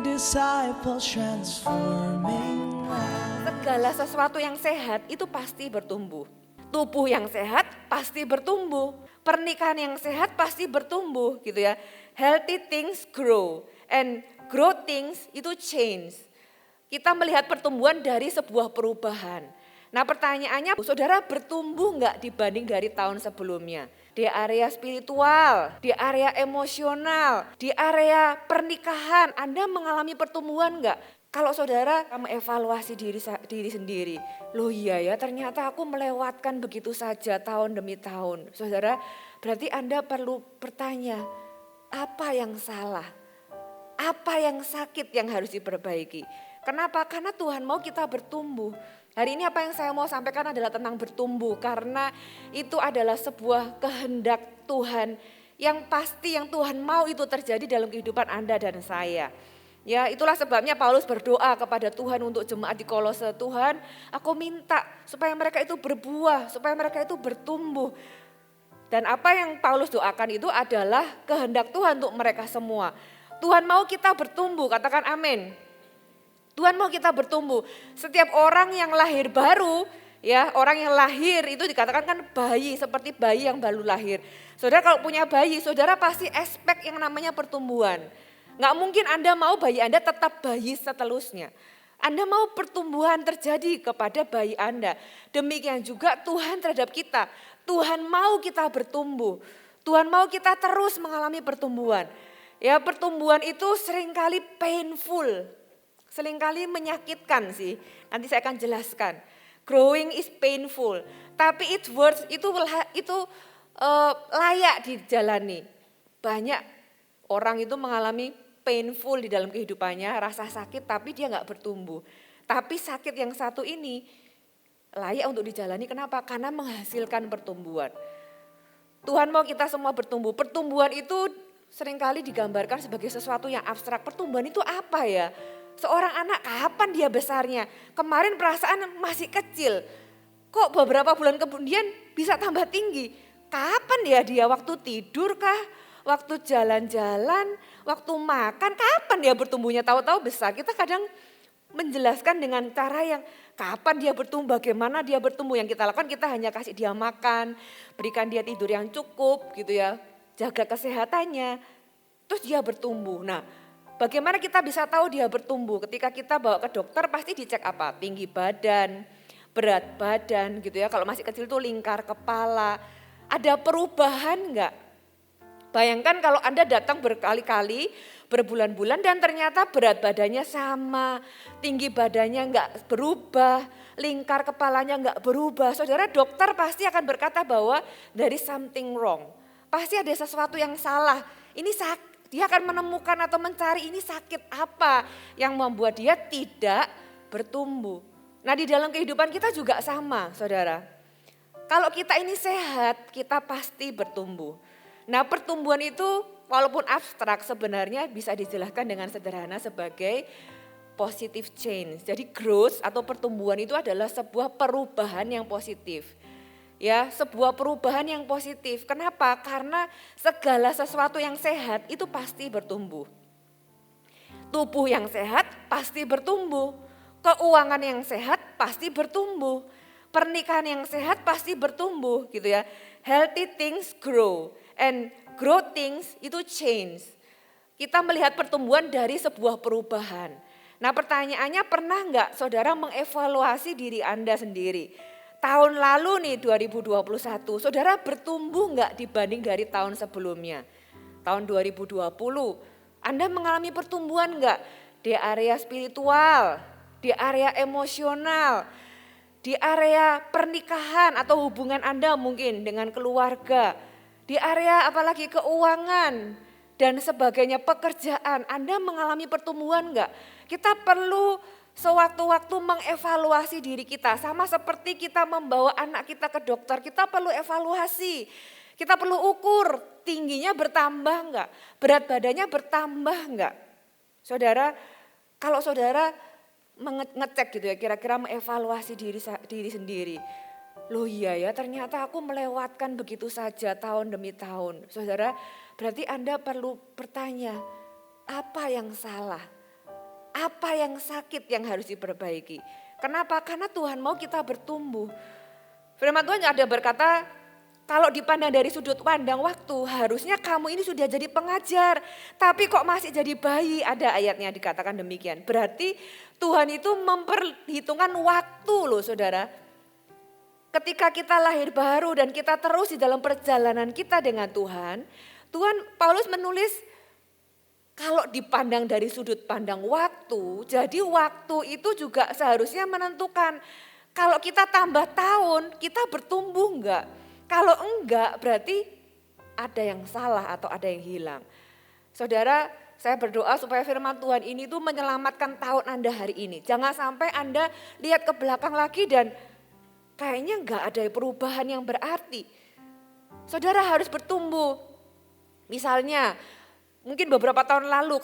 disciples transforming lives. Segala sesuatu yang sehat itu pasti bertumbuh. Tubuh yang sehat pasti bertumbuh. Pernikahan yang sehat pasti bertumbuh gitu ya. Healthy things grow and growth things itu change. Kita melihat pertumbuhan dari sebuah perubahan. Nah pertanyaannya, saudara bertumbuh nggak dibanding dari tahun sebelumnya? Di area spiritual, di area emosional, di area pernikahan, Anda mengalami pertumbuhan nggak? Kalau saudara mengevaluasi diri sendiri, loh iya ya ternyata aku melewatkan begitu saja tahun demi tahun. Saudara, berarti Anda perlu bertanya, apa yang salah? Apa yang sakit yang harus diperbaiki? Kenapa? Karena Tuhan mau kita bertumbuh. Hari ini apa yang saya mau sampaikan adalah tentang bertumbuh. Karena itu adalah sebuah kehendak Tuhan yang pasti yang Tuhan mau itu terjadi dalam kehidupan Anda dan saya. Ya itulah sebabnya Paulus berdoa kepada Tuhan untuk jemaat di Kolose. Tuhan aku minta supaya mereka itu berbuah, supaya mereka itu bertumbuh. Dan apa yang Paulus doakan itu adalah kehendak Tuhan untuk mereka semua. Tuhan mau kita bertumbuh, katakan amin. Tuhan mau kita bertumbuh. Setiap orang yang lahir baru, ya orang yang lahir itu dikatakan kan bayi, seperti bayi yang baru lahir. Saudara kalau punya bayi, saudara pasti expect yang namanya pertumbuhan. Nggak mungkin Anda mau bayi Anda tetap bayi seterusnya. Anda mau pertumbuhan terjadi kepada bayi Anda. Demikian juga Tuhan terhadap kita. Tuhan mau kita bertumbuh. Tuhan mau kita terus mengalami pertumbuhan. Ya pertumbuhan itu seringkali painful. Seringkali menyakitkan sih. Nanti saya akan jelaskan. Growing is painful. Tapi it's worth, itu layak dijalani. Banyak orang itu mengalami painful di dalam kehidupannya, rasa sakit tapi dia nggak bertumbuh. Tapi sakit yang satu ini layak untuk dijalani, kenapa? Karena menghasilkan pertumbuhan. Tuhan mau kita semua bertumbuh. Pertumbuhan itu seringkali digambarkan sebagai sesuatu yang abstrak. Pertumbuhan itu apa ya? Seorang anak kapan dia besarnya? Kemarin perasaan masih kecil. Kok beberapa bulan kemudian bisa tambah tinggi? Kapan ya dia waktu tidur kah? Waktu jalan-jalan, waktu makan, kapan dia bertumbuhnya? Tahu-tahu besar. Kita kadang menjelaskan dengan cara yang kapan dia bertumbuh, bagaimana dia bertumbuh. Yang kita lakukan kita hanya kasih dia makan, berikan dia tidur yang cukup gitu ya. Jaga kesehatannya, terus dia bertumbuh. Nah bagaimana kita bisa tahu dia bertumbuh? Ketika kita bawa ke dokter pasti dicek apa? Tinggi badan, berat badan gitu ya. Kalau masih kecil tuh lingkar kepala. Ada perubahan enggak? Bayangkan kalau Anda datang berkali-kali, berbulan-bulan dan ternyata berat badannya sama, tinggi badannya enggak berubah, lingkar kepalanya enggak berubah. Saudara dokter pasti akan berkata bahwa there is something wrong. Pasti ada sesuatu yang salah. Ini sakit. Dia akan menemukan atau mencari ini sakit apa yang membuat dia tidak bertumbuh. Nah di dalam kehidupan kita juga sama saudara. Kalau kita ini sehat kita pasti bertumbuh. Nah pertumbuhan itu walaupun abstrak sebenarnya bisa dijelaskan dengan sederhana sebagai positive change. Jadi growth atau pertumbuhan itu adalah sebuah perubahan yang positif. Ya, sebuah perubahan yang positif. Kenapa? Karena segala sesuatu yang sehat itu pasti bertumbuh. Tubuh yang sehat pasti bertumbuh. Keuangan yang sehat pasti bertumbuh. Pernikahan yang sehat pasti bertumbuh gitu ya. Healthy things grow and growth things itu change. Kita melihat pertumbuhan dari sebuah perubahan. Nah pertanyaannya pernah enggak saudara mengevaluasi diri Anda sendiri? Tahun lalu nih 2021, saudara bertumbuh enggak dibanding dari tahun sebelumnya? Tahun 2020, Anda mengalami pertumbuhan enggak? Di area spiritual, di area emosional, di area pernikahan atau hubungan Anda mungkin dengan keluarga, di area apalagi keuangan dan sebagainya, pekerjaan, Anda mengalami pertumbuhan enggak? Kita perlu sewaktu-waktu mengevaluasi diri kita, sama seperti kita membawa anak kita ke dokter, kita perlu evaluasi, kita perlu ukur tingginya bertambah enggak, berat badannya bertambah enggak. Saudara, kalau saudara ngecek gitu ya, kira-kira mengevaluasi diri sendiri, loh iya ya ternyata aku melewatkan begitu saja tahun demi tahun. Saudara, berarti Anda perlu bertanya, apa yang salah? Apa yang sakit yang harus diperbaiki? Kenapa? Karena Tuhan mau kita bertumbuh. Firman Tuhan ada berkata, kalau dipandang dari sudut pandang waktu, harusnya kamu ini sudah jadi pengajar. Tapi kok masih jadi bayi? Ada ayatnya dikatakan demikian. Berarti Tuhan itu memperhitungkan waktu loh saudara. Ketika kita lahir baru dan kita terus di dalam perjalanan kita dengan Tuhan, Paulus menulis kalau dipandang dari sudut pandang waktu, jadi waktu itu juga seharusnya menentukan. Kalau kita tambah tahun, kita bertumbuh enggak? Kalau enggak berarti ada yang salah atau ada yang hilang. Saudara, saya berdoa supaya firman Tuhan ini tuh menyelamatkan tahun Anda hari ini. Jangan sampai Anda lihat ke belakang lagi dan kayaknya enggak ada perubahan yang berarti. Saudara harus bertumbuh. Misalnya, mungkin beberapa tahun lalu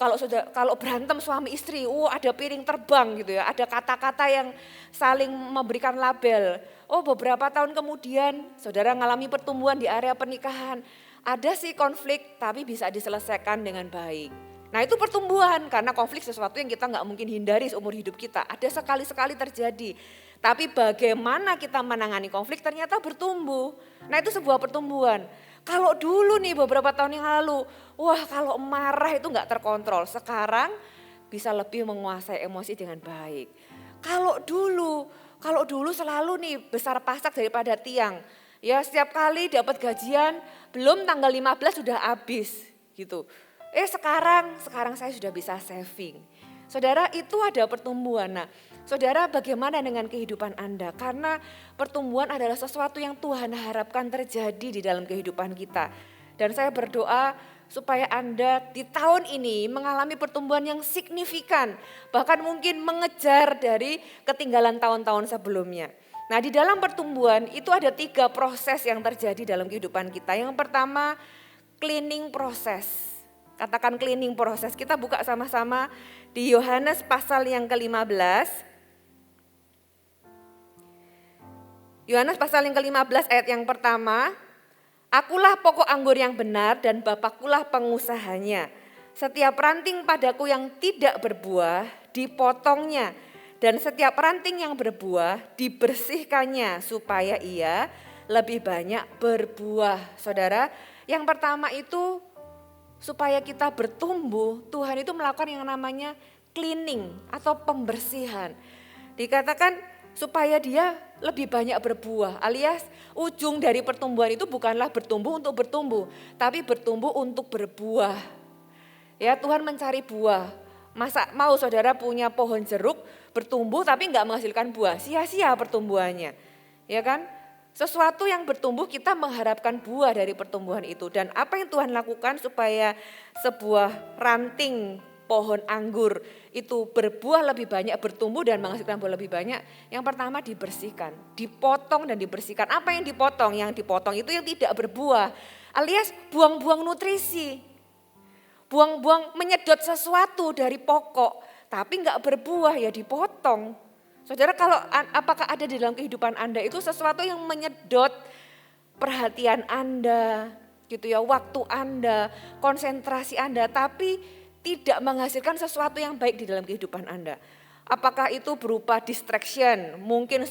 kalau berantem suami istri, ada piring terbang gitu ya, ada kata-kata yang saling memberikan label. Beberapa tahun kemudian saudara mengalami pertumbuhan di area pernikahan, ada sih konflik tapi bisa diselesaikan dengan baik. Nah itu pertumbuhan karena konflik sesuatu yang kita nggak mungkin hindari seumur hidup kita, ada sekali-sekali terjadi. Tapi bagaimana kita menangani konflik ternyata bertumbuh. Nah itu sebuah pertumbuhan. Kalau dulu nih beberapa tahun yang lalu, kalau marah itu nggak terkontrol. Sekarang bisa lebih menguasai emosi dengan baik. Kalau dulu selalu nih besar pasak daripada tiang. Ya setiap kali dapat gajian belum tanggal 15 sudah habis gitu. Sekarang saya sudah bisa saving. Saudara itu ada pertumbuhan. Nah saudara bagaimana dengan kehidupan Anda? Karena pertumbuhan adalah sesuatu yang Tuhan harapkan terjadi di dalam kehidupan kita. Dan saya berdoa supaya Anda di tahun ini mengalami pertumbuhan yang signifikan. Bahkan mungkin mengejar dari ketinggalan tahun-tahun sebelumnya. Nah di dalam pertumbuhan itu ada 3 proses yang terjadi dalam kehidupan kita. Yang pertama cleaning proses. Katakan cleaning proses. Kita buka sama-sama di Yohanes pasal yang ke-15. Yohanes pasal yang ke-15 ayat yang pertama. Akulah pokok anggur yang benar dan Bapakkulah pengusahanya. Setiap ranting padaku yang tidak berbuah dipotongnya. Dan setiap ranting yang berbuah dibersihkannya supaya ia lebih banyak berbuah. Saudara, yang pertama itu supaya kita bertumbuh, Tuhan itu melakukan yang namanya cleaning atau pembersihan. Dikatakan supaya dia lebih banyak berbuah, alias ujung dari pertumbuhan itu bukanlah bertumbuh untuk bertumbuh, tapi bertumbuh untuk berbuah. Ya Tuhan mencari buah. Masa mau saudara punya pohon jeruk bertumbuh tapi enggak menghasilkan buah, sia-sia pertumbuhannya. Ya kan? Sesuatu yang bertumbuh kita mengharapkan buah dari pertumbuhan itu. Dan apa yang Tuhan lakukan supaya sebuah ranting pohon anggur itu berbuah lebih banyak, bertumbuh dan menghasilkan buah lebih banyak. Yang pertama dibersihkan, dipotong dan dibersihkan. Apa yang dipotong? Yang dipotong itu yang tidak berbuah, alias buang-buang nutrisi. Buang-buang menyedot sesuatu dari pokok, tapi enggak berbuah ya dipotong. Saudara apakah ada di dalam kehidupan Anda itu sesuatu yang menyedot perhatian Anda, gitu ya, waktu Anda, konsentrasi Anda, tapi tidak menghasilkan sesuatu yang baik di dalam kehidupan Anda. Apakah itu berupa distraction, mungkin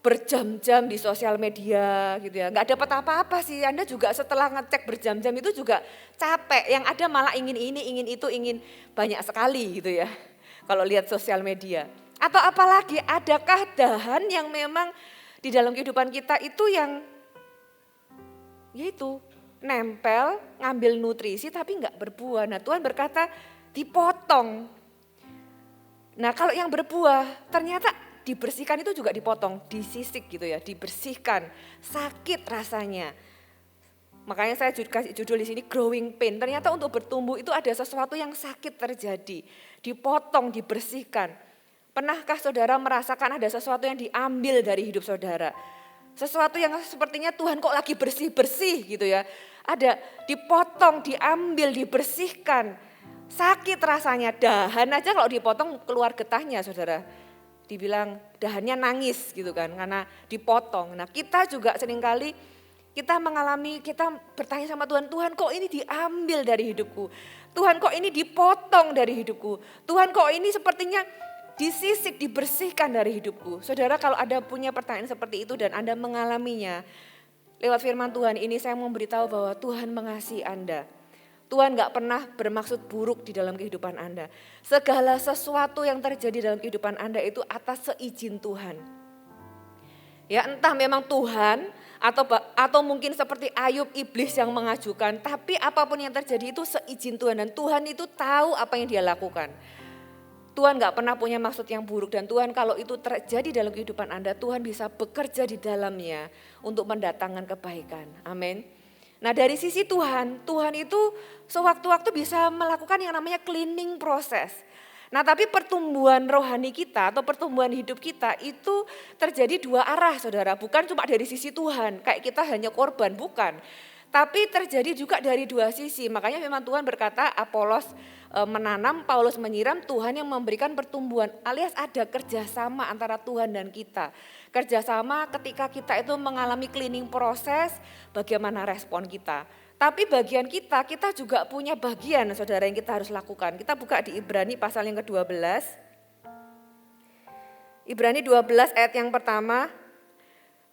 berjam-jam di sosial media gitu ya, nggak dapat apa-apa sih, Anda juga setelah ngecek berjam-jam itu juga capek, yang ada malah ingin ini, ingin itu, ingin banyak sekali gitu ya, kalau lihat sosial media. Atau apalagi adakah dahan yang memang di dalam kehidupan kita itu yang yaitu nempel, ngambil nutrisi tapi enggak berbuah. Nah Tuhan berkata dipotong. Nah kalau yang berbuah ternyata dibersihkan itu juga dipotong, disisik gitu ya, dibersihkan. Sakit rasanya. Makanya saya kasih judul di sini growing pain. Ternyata untuk bertumbuh itu ada sesuatu yang sakit terjadi. Dipotong, dibersihkan. Pernahkah saudara merasakan ada sesuatu yang diambil dari hidup saudara? Sesuatu yang sepertinya Tuhan kok lagi bersih-bersih gitu ya. Ada dipotong, diambil, dibersihkan. Sakit rasanya, dahan aja kalau dipotong keluar getahnya saudara. Dibilang dahannya nangis gitu kan karena dipotong. Nah kita juga seringkali kita bertanya sama Tuhan, Tuhan kok ini diambil dari hidupku. Tuhan kok ini dipotong dari hidupku. Tuhan kok ini sepertinya disisik, dibersihkan dari hidupku. Saudara, kalau Anda punya pertanyaan seperti itu dan Anda mengalaminya, lewat firman Tuhan ini saya mau beritahu bahwa Tuhan mengasihi Anda. Tuhan gak pernah bermaksud buruk di dalam kehidupan Anda. Segala sesuatu yang terjadi dalam kehidupan Anda itu atas seizin Tuhan. Ya, entah memang Tuhan atau mungkin seperti Ayub, iblis yang mengajukan, tapi apapun yang terjadi itu seizin Tuhan dan Tuhan itu tahu apa yang dia lakukan. Tuhan gak pernah punya maksud yang buruk dan Tuhan kalau itu terjadi dalam kehidupan Anda, Tuhan bisa bekerja di dalamnya untuk mendatangkan kebaikan. Amin. Nah dari sisi Tuhan, Tuhan itu sewaktu-waktu bisa melakukan yang namanya cleaning proses. Nah tapi pertumbuhan rohani kita atau pertumbuhan hidup kita itu terjadi dua arah saudara. Bukan cuma dari sisi Tuhan, kayak kita hanya korban, bukan. Tapi terjadi juga dari dua sisi. Makanya memang Tuhan berkata Apolos menanam, Paulus menyiram, Tuhan yang memberikan pertumbuhan. Alias ada kerjasama antara Tuhan dan kita. Kerjasama ketika kita itu mengalami cleaning proses, bagaimana respon kita. Tapi bagian kita juga punya bagian saudara yang kita harus lakukan. Kita buka di Ibrani pasal yang ke-12. Ibrani 12 ayat yang pertama.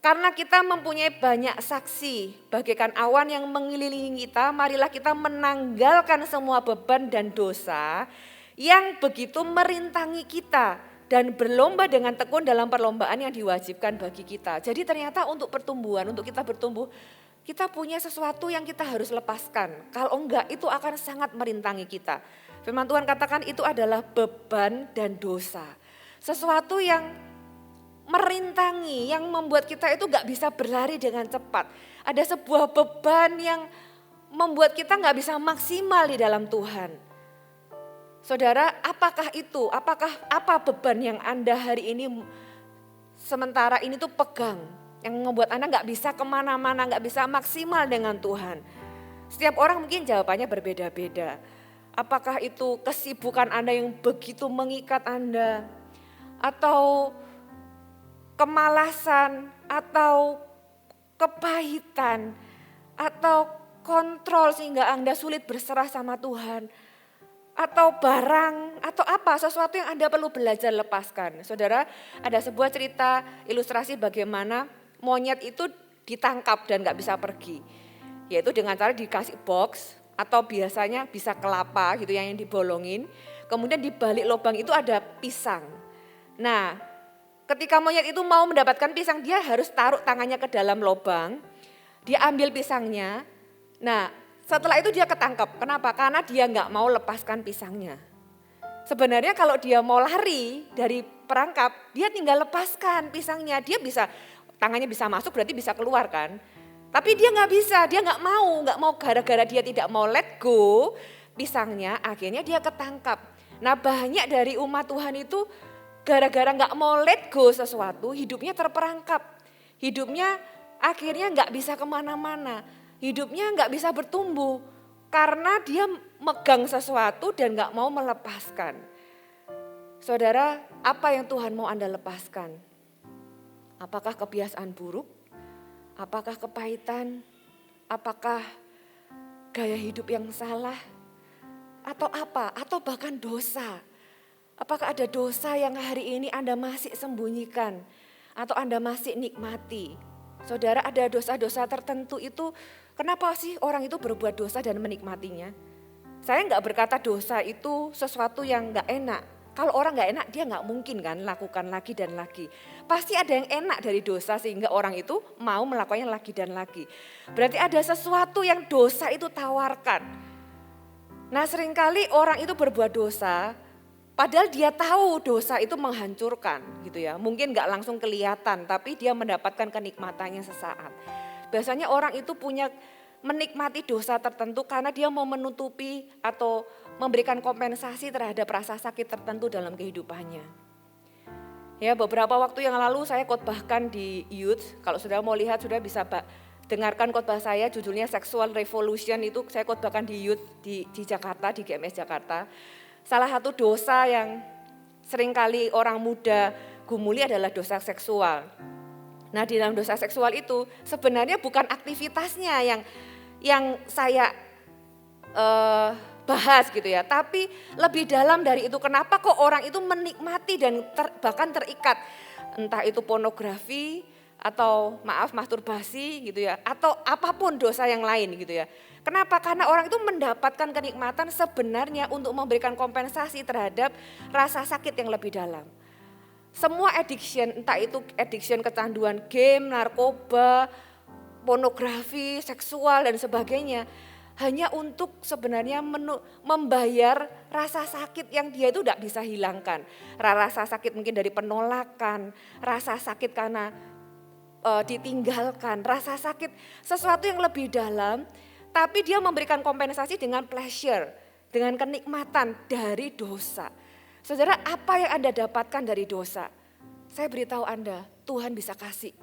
Karena kita mempunyai banyak saksi bagaikan awan yang mengelilingi kita, marilah kita menanggalkan semua beban dan dosa yang begitu merintangi kita dan berlomba dengan tekun dalam perlombaan yang diwajibkan bagi kita. Jadi ternyata untuk pertumbuhan, untuk kita bertumbuh, kita punya sesuatu yang kita harus lepaskan. Kalau enggak itu akan sangat merintangi kita. Firman Tuhan katakan itu adalah beban dan dosa. Sesuatu yang merintangi, yang membuat kita itu enggak bisa berlari dengan cepat. Ada sebuah beban yang membuat kita enggak bisa maksimal di dalam Tuhan. Saudara, apakah itu? Apa beban yang Anda hari ini sementara ini tuh pegang? Yang membuat Anda gak bisa kemana-mana, gak bisa maksimal dengan Tuhan. Setiap orang mungkin jawabannya berbeda-beda. Apakah itu kesibukan Anda yang begitu mengikat Anda? Atau kemalasan, atau kepahitan, atau kontrol sehingga Anda sulit berserah sama Tuhan. Atau barang, atau apa, sesuatu yang Anda perlu belajar lepaskan. Saudara, ada sebuah cerita ilustrasi bagaimana monyet itu ditangkap dan gak bisa pergi. Yaitu dengan cara dikasih box atau biasanya bisa kelapa gitu yang dibolongin. Kemudian di balik lubang itu ada pisang. Nah ketika monyet itu mau mendapatkan pisang dia harus taruh tangannya ke dalam lubang. Dia ambil pisangnya. Nah setelah itu dia ketangkap. Kenapa? Karena dia gak mau lepaskan pisangnya. Sebenarnya kalau dia mau lari dari perangkap dia tinggal lepaskan pisangnya. Dia bisa tangannya bisa masuk berarti bisa keluar kan. Tapi dia gak bisa, dia gak mau gara-gara dia tidak mau let go pisangnya akhirnya dia ketangkap. Nah banyak dari umat Tuhan itu gara-gara gak mau let go sesuatu hidupnya terperangkap. Hidupnya akhirnya gak bisa kemana-mana, hidupnya gak bisa bertumbuh. Karena dia megang sesuatu dan gak mau melepaskan. Saudara, apa yang Tuhan mau Anda lepaskan? Apakah kebiasaan buruk? Apakah kepahitan? Apakah gaya hidup yang salah? Atau apa? Atau bahkan dosa? Apakah ada dosa yang hari ini Anda masih sembunyikan? Atau Anda masih nikmati? Saudara, ada dosa-dosa tertentu itu, kenapa sih orang itu berbuat dosa dan menikmatinya? Saya enggak berkata dosa itu sesuatu yang enggak enak. Kalau orang enggak enak dia enggak mungkin kan lakukan lagi dan lagi. Pasti ada yang enak dari dosa sehingga orang itu mau melakukannya lagi dan lagi. Berarti ada sesuatu yang dosa itu tawarkan. Nah seringkali orang itu berbuat dosa padahal dia tahu dosa itu menghancurkan gitu ya. Mungkin enggak langsung kelihatan tapi dia mendapatkan kenikmatannya sesaat. Biasanya orang itu punya menikmati dosa tertentu karena dia mau menutupi atau memberikan kompensasi terhadap rasa sakit tertentu dalam kehidupannya. Ya beberapa waktu yang lalu saya khotbahkan di youth, kalau sudah mau lihat sudah bisa dengarkan khotbah saya judulnya Sexual Revolution itu saya khotbahkan di youth di Jakarta, di GMS Jakarta. Salah satu dosa yang seringkali orang muda gumuli adalah dosa seksual. Nah di dalam dosa seksual itu sebenarnya bukan aktivitasnya yang saya bahas gitu ya. Tapi lebih dalam dari itu, kenapa kok orang itu menikmati dan bahkan terikat. Entah itu pornografi atau masturbasi gitu ya. Atau apapun dosa yang lain gitu ya. Kenapa? Karena orang itu mendapatkan kenikmatan sebenarnya untuk memberikan kompensasi terhadap rasa sakit yang lebih dalam. Semua addiction, entah itu addiction kecanduan game, narkoba, pornografi, seksual dan sebagainya, hanya untuk sebenarnya membayar rasa sakit yang dia itu tidak bisa hilangkan. Rasa sakit mungkin dari penolakan, rasa sakit karena ditinggalkan, rasa sakit sesuatu yang lebih dalam, tapi dia memberikan kompensasi dengan pleasure, dengan kenikmatan dari dosa. Saudara, apa yang Anda dapatkan dari dosa? Saya beritahu Anda, Tuhan bisa kasih.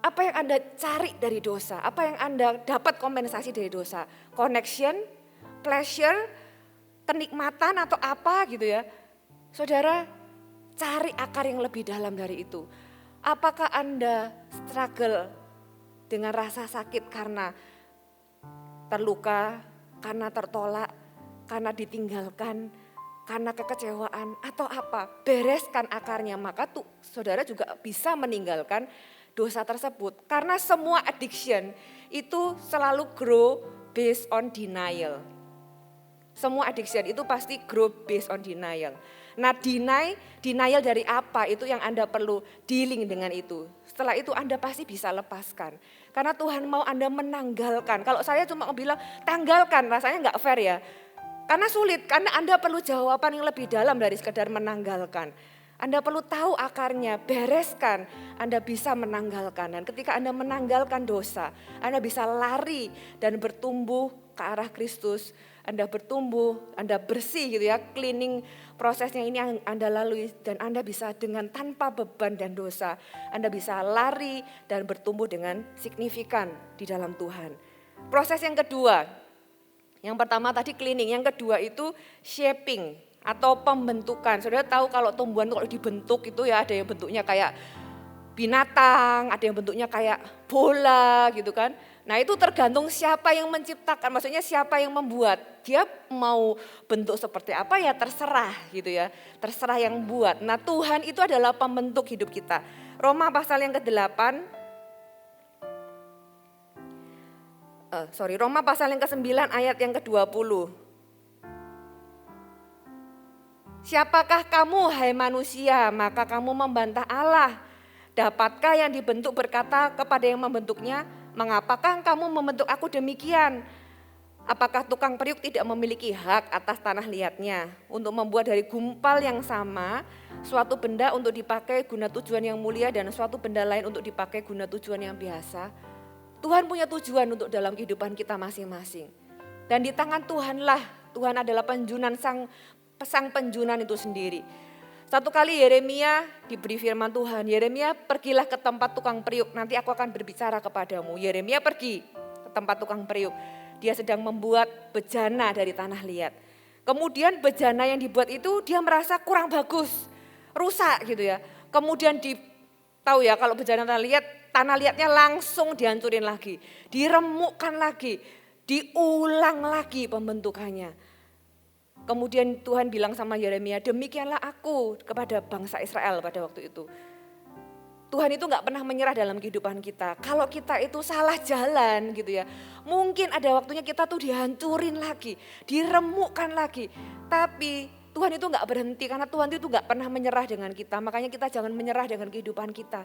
Apa yang Anda cari dari dosa? Apa yang Anda dapat kompensasi dari dosa? Connection, pleasure, kenikmatan atau apa gitu ya. Saudara, cari akar yang lebih dalam dari itu. Apakah Anda struggle dengan rasa sakit karena terluka, karena tertolak, karena ditinggalkan, karena kekecewaan atau apa? Bereskan akarnya, maka tuh saudara juga bisa meninggalkan dosa tersebut. Karena semua addiction itu selalu grow based on denial. Semua addiction itu pasti grow based on denial. Nah, denial dari apa? Itu yang Anda perlu dealing dengan itu. Setelah itu Anda pasti bisa lepaskan. Karena Tuhan mau Anda menanggalkan. Kalau saya cuma bilang tanggalkan, rasanya enggak fair ya. Karena sulit, karena Anda perlu jawaban yang lebih dalam dari sekedar menanggalkan. Anda perlu tahu akarnya, bereskan, Anda bisa menanggalkan. Dan ketika Anda menanggalkan dosa, Anda bisa lari dan bertumbuh ke arah Kristus. Anda bertumbuh, Anda bersih gitu ya, cleaning prosesnya ini yang Anda lalui. Dan Anda bisa dengan tanpa beban dan dosa, Anda bisa lari dan bertumbuh dengan signifikan di dalam Tuhan. Proses yang kedua, yang pertama tadi cleaning, yang kedua itu shaping atau pembentukan. Saudara tahu kalau tumbuhan kalau dibentuk itu ya ada yang bentuknya kayak binatang, ada yang bentuknya kayak bola gitu kan. Nah itu tergantung siapa yang menciptakan, maksudnya siapa yang membuat. Dia mau bentuk seperti apa ya terserah gitu ya, terserah yang buat. Nah Tuhan itu adalah pembentuk hidup kita. Roma pasal yang ke-8, Roma pasal yang ke-9 ayat yang ke-20. Siapakah kamu hai manusia, maka kamu membantah Allah. Dapatkah yang dibentuk berkata kepada yang membentuknya, mengapakah kamu membentuk aku demikian? Apakah tukang periuk tidak memiliki hak atas tanah liatnya untuk membuat dari gumpal yang sama suatu benda untuk dipakai guna tujuan yang mulia dan suatu benda lain untuk dipakai guna tujuan yang biasa? Tuhan punya tujuan untuk dalam kehidupan kita masing-masing. Dan di tangan Tuhanlah, Tuhan adalah penjunan sang penjunan itu sendiri. Satu kali Yeremia diberi firman Tuhan, Yeremia pergilah ke tempat tukang periuk, nanti aku akan berbicara kepadamu. Yeremia pergi ke tempat tukang periuk, dia sedang membuat bejana dari tanah liat. Kemudian bejana yang dibuat itu dia merasa kurang bagus, rusak gitu ya. Kemudian tahu ya kalau bejana tanah liatnya langsung dihancurin lagi, diremukkan lagi, diulang lagi pembentukannya. Kemudian Tuhan bilang sama Yeremia, demikianlah aku kepada bangsa Israel pada waktu itu. Tuhan itu gak pernah menyerah dalam kehidupan kita. Kalau kita itu salah jalan gitu ya, mungkin ada waktunya kita tuh dihancurin lagi, diremukkan lagi. Tapi Tuhan itu gak berhenti karena Tuhan itu gak pernah menyerah dengan kita. Makanya kita jangan menyerah dengan kehidupan kita.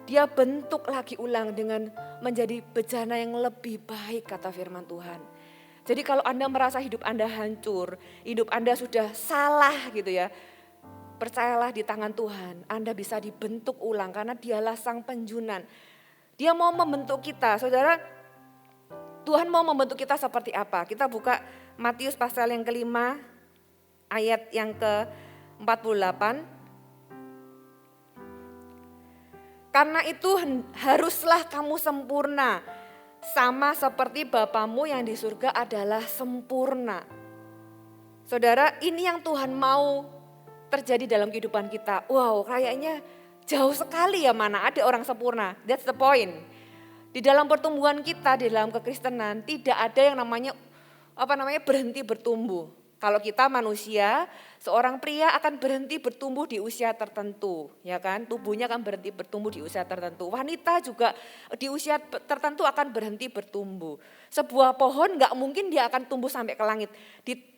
Dia bentuk lagi ulang dengan menjadi bejana yang lebih baik kata firman Tuhan. Jadi kalau Anda merasa hidup Anda hancur, hidup Anda sudah salah gitu ya, percayalah di tangan Tuhan, Anda bisa dibentuk ulang karena dialah sang penjunan. Dia mau membentuk kita, saudara, Tuhan mau membentuk kita seperti apa? Kita buka Matius pasal yang ke-5, ayat yang ke-48. Karena itu haruslah kamu sempurna, sama seperti Bapamu yang di surga adalah sempurna. Saudara, ini yang Tuhan mau terjadi dalam kehidupan kita. Wow, kayaknya jauh sekali ya, mana ada orang sempurna. That's the point. Di dalam pertumbuhan kita, di dalam kekristenan, tidak ada yang namanya berhenti bertumbuh. Kalau kita manusia, seorang pria akan berhenti bertumbuh di usia tertentu, ya kan? Tubuhnya akan berhenti bertumbuh di usia tertentu. Wanita juga di usia tertentu akan berhenti bertumbuh. Sebuah pohon nggak mungkin dia akan tumbuh sampai ke langit.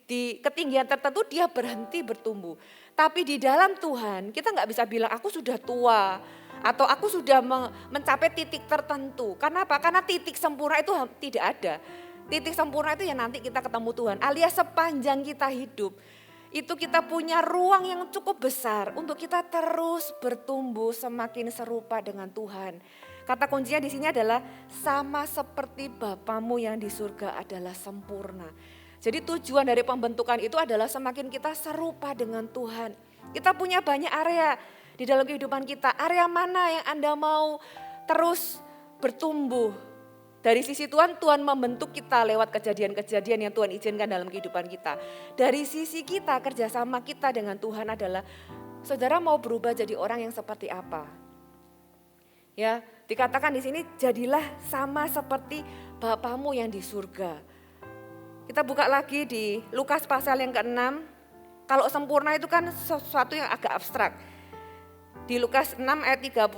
Di ketinggian tertentu dia berhenti bertumbuh. Tapi di dalam Tuhan kita nggak bisa bilang aku sudah tua atau aku sudah mencapai titik tertentu. Kenapa? Karena titik sempurna itu tidak ada. Titik sempurna itu ya nanti kita ketemu Tuhan. Alias sepanjang kita hidup, itu kita punya ruang yang cukup besar untuk kita terus bertumbuh semakin serupa dengan Tuhan. Kata kuncinya di sini adalah sama seperti Bapamu yang di surga adalah sempurna. Jadi tujuan dari pembentukan itu adalah semakin kita serupa dengan Tuhan. Kita punya banyak area di dalam kehidupan kita. Area mana yang Anda mau terus bertumbuh? Dari sisi Tuhan, Tuhan membentuk kita lewat kejadian-kejadian yang Tuhan izinkan dalam kehidupan kita. Dari sisi kita, kerjasama kita dengan Tuhan adalah, saudara mau berubah jadi orang yang seperti apa? Ya, dikatakan di sini, jadilah sama seperti Bapamu yang di surga. Kita buka lagi di Lukas pasal yang ke-6. Kalau sempurna itu kan sesuatu yang agak abstrak. Di Lukas 6 ayat 36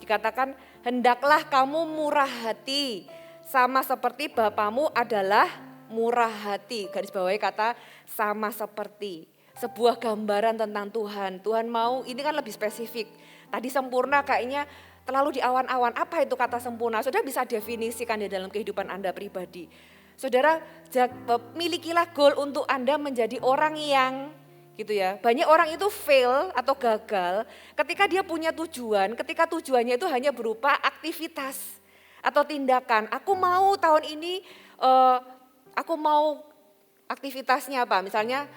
dikatakan, hendaklah kamu murah hati sama seperti Bapamu adalah murah hati. Garis bawahi kata sama seperti. Sebuah gambaran tentang Tuhan. Tuhan mau, ini kan lebih spesifik. Tadi sempurna kayaknya terlalu di awan-awan. Apa itu kata sempurna? Saudara bisa definisikan di dalam kehidupan Anda pribadi. Saudara, milikilah goal untuk Anda menjadi orang yang gitu ya. Banyak orang itu fail atau gagal ketika dia punya tujuan, ketika tujuannya itu hanya berupa aktivitas atau tindakan. Aku mau tahun ini, aku mau aktivitasnya apa? Misalnya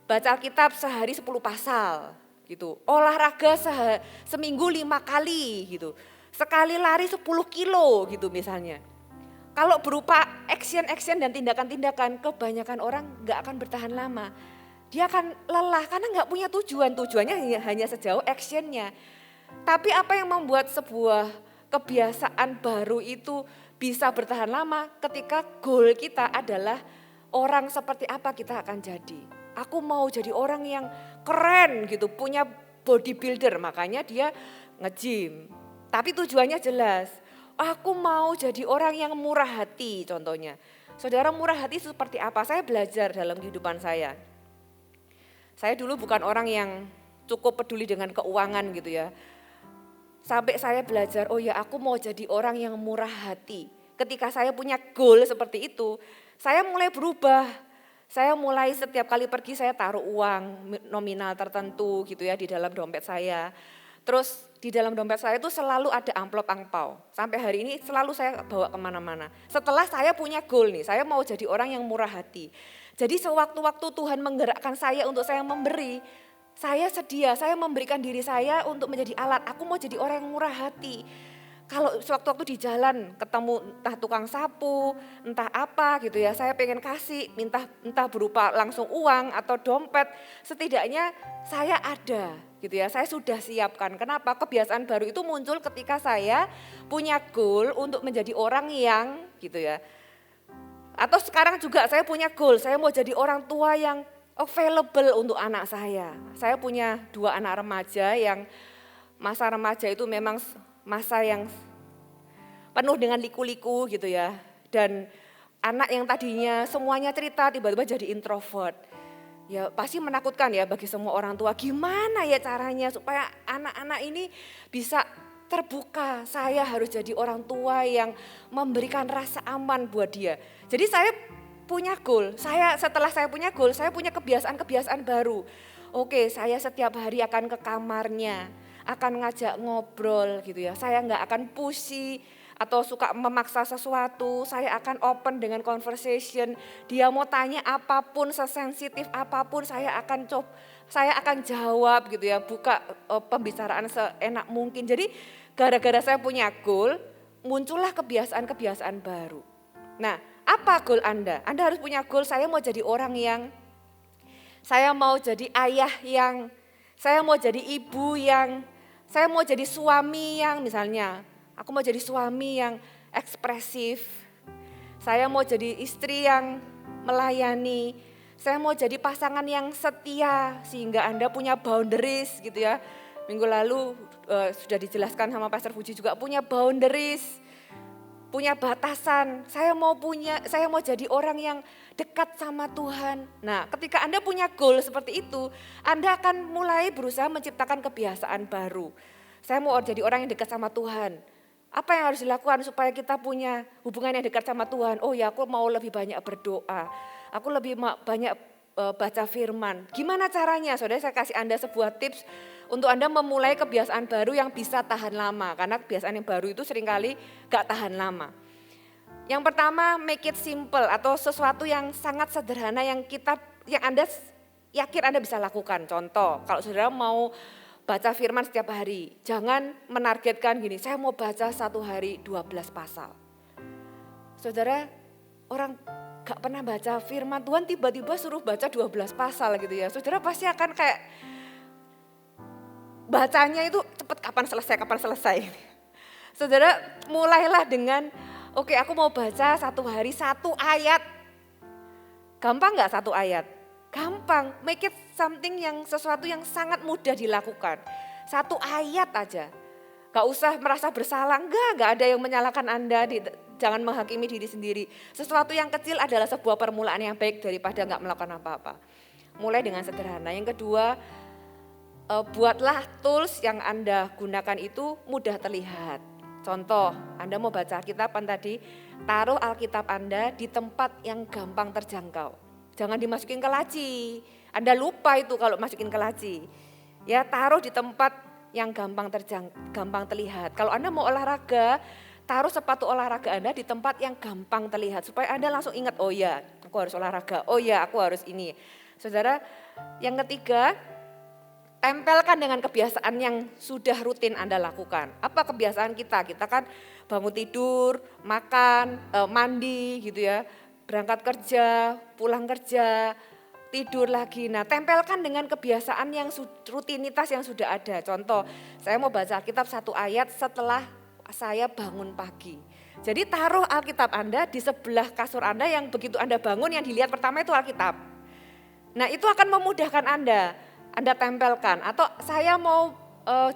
baca Alkitab sehari 10 pasal gitu. Olahraga seminggu 5 kali gitu. Sekali lari 10 kilo gitu misalnya. Kalau berupa action dan tindakan-tindakan, kebanyakan orang gak akan bertahan lama. Dia akan lelah karena nggak punya tujuan. Tujuannya hanya sejauh actionnya. Tapi apa yang membuat sebuah kebiasaan baru itu bisa bertahan lama ketika goal kita adalah orang seperti apa kita akan jadi. Aku mau jadi orang yang keren gitu, punya bodybuilder, makanya dia nge-gym. Tapi tujuannya jelas, aku mau jadi orang yang murah hati contohnya. Saudara, murah hati seperti apa? Saya belajar dalam kehidupan saya. Saya dulu bukan orang yang cukup peduli dengan keuangan gitu ya. Sampai saya belajar, oh ya aku mau jadi orang yang murah hati. Ketika saya punya goal seperti itu, saya mulai berubah. Saya mulai setiap kali pergi saya taruh uang nominal tertentu gitu ya di dalam dompet saya. Terus di dalam dompet saya itu selalu ada amplop angpau. Sampai hari ini selalu saya bawa kemana-mana. Setelah saya punya goal nih, saya mau jadi orang yang murah hati. Jadi sewaktu-waktu Tuhan menggerakkan saya untuk saya memberi, saya sedia, saya memberikan diri saya untuk menjadi alat. Aku mau jadi orang yang murah hati. Kalau sewaktu-waktu di jalan ketemu entah tukang sapu, entah apa gitu ya, saya pengen kasih, entah berupa langsung uang atau dompet, setidaknya saya ada gitu ya, saya sudah siapkan. Kenapa? Kebiasaan baru itu muncul ketika saya punya goal untuk menjadi orang yang gitu ya. Atau sekarang juga saya punya goal, saya mau jadi orang tua yang available untuk anak saya. Saya punya 2 anak remaja yang masa remaja itu memang masa yang penuh dengan liku-liku gitu ya. Dan anak yang tadinya semuanya cerita tiba-tiba jadi introvert. Ya pasti menakutkan ya bagi semua orang tua. Gimana ya caranya supaya anak-anak ini bisa terbuka, saya harus jadi orang tua yang memberikan rasa aman buat dia. Jadi saya punya goal, setelah saya punya goal, saya punya kebiasaan-kebiasaan baru. Oke, saya setiap hari akan ke kamarnya, akan ngajak ngobrol gitu ya. Saya nggak akan pushy atau suka memaksa sesuatu, saya akan open dengan conversation. Dia mau tanya apapun, sesensitif apapun, saya akan jawab gitu ya, buka pembicaraan seenak mungkin. Jadi gara-gara saya punya goal, muncullah kebiasaan-kebiasaan baru. Nah, apa goal Anda? Anda harus punya goal, saya mau jadi orang yang, saya mau jadi ayah yang, saya mau jadi ibu yang, saya mau jadi suami yang misalnya, aku mau jadi suami yang ekspresif. Saya mau jadi istri yang melayani. Saya mau jadi pasangan yang setia sehingga Anda punya boundaries gitu ya. Minggu lalu sudah dijelaskan sama Pastor Puji juga punya boundaries, punya batasan. Saya mau jadi orang yang dekat sama Tuhan. Nah, ketika Anda punya goal seperti itu, Anda akan mulai berusaha menciptakan kebiasaan baru. Saya mau jadi orang yang dekat sama Tuhan. Apa yang harus dilakukan supaya kita punya hubungan yang dekat sama Tuhan? Oh ya, aku mau lebih banyak berdoa. Aku lebih banyak baca firman. Gimana caranya? Saudara, saya kasih Anda sebuah tips untuk Anda memulai kebiasaan baru yang bisa tahan lama. Karena kebiasaan yang baru itu seringkali gak tahan lama. Yang pertama, make it simple atau sesuatu yang sangat sederhana yang Anda yakin Anda bisa lakukan. Contoh, kalau saudara mau baca firman setiap hari, jangan menargetkan gini, saya mau baca satu hari 12 pasal. Saudara, orang gak pernah baca firman Tuhan tiba-tiba suruh baca 12 pasal gitu ya. Saudara pasti akan kayak bacanya itu cepet kapan selesai. Saudara mulailah dengan, oke, aku mau baca satu hari 1 ayat. Gampang gak 1 ayat? Gampang, make it something sesuatu yang sangat mudah dilakukan. 1 ayat aja. Gak usah merasa bersalah, enggak ada yang menyalahkan Anda, jangan menghakimi diri sendiri. Sesuatu yang kecil adalah sebuah permulaan yang baik daripada gak melakukan apa-apa. Mulai dengan sederhana. Yang kedua, buatlah tools yang Anda gunakan itu mudah terlihat. Contoh, Anda mau baca Alkitaban tadi, taruh Alkitab Anda di tempat yang gampang terjangkau. Jangan dimasukin ke laci. Anda lupa itu kalau masukin ke laci. Ya, taruh di tempat yang gampang terlihat. Kalau Anda mau olahraga, taruh sepatu olahraga Anda di tempat yang gampang terlihat. Supaya Anda langsung ingat, oh ya aku harus olahraga, oh ya aku harus ini. Saudara, yang ketiga, tempelkan dengan kebiasaan yang sudah rutin Anda lakukan. Apa kebiasaan kita? Kita kan bangun tidur, makan, mandi gitu ya. Berangkat kerja, pulang kerja, tidur lagi. Nah, tempelkan dengan kebiasaan yang rutinitas yang sudah ada. Contoh, saya mau baca Alkitab 1 ayat setelah saya bangun pagi. Jadi taruh Alkitab Anda di sebelah kasur Anda yang begitu Anda bangun yang dilihat pertama itu Alkitab. Nah, itu akan memudahkan Anda tempelkan. Atau saya mau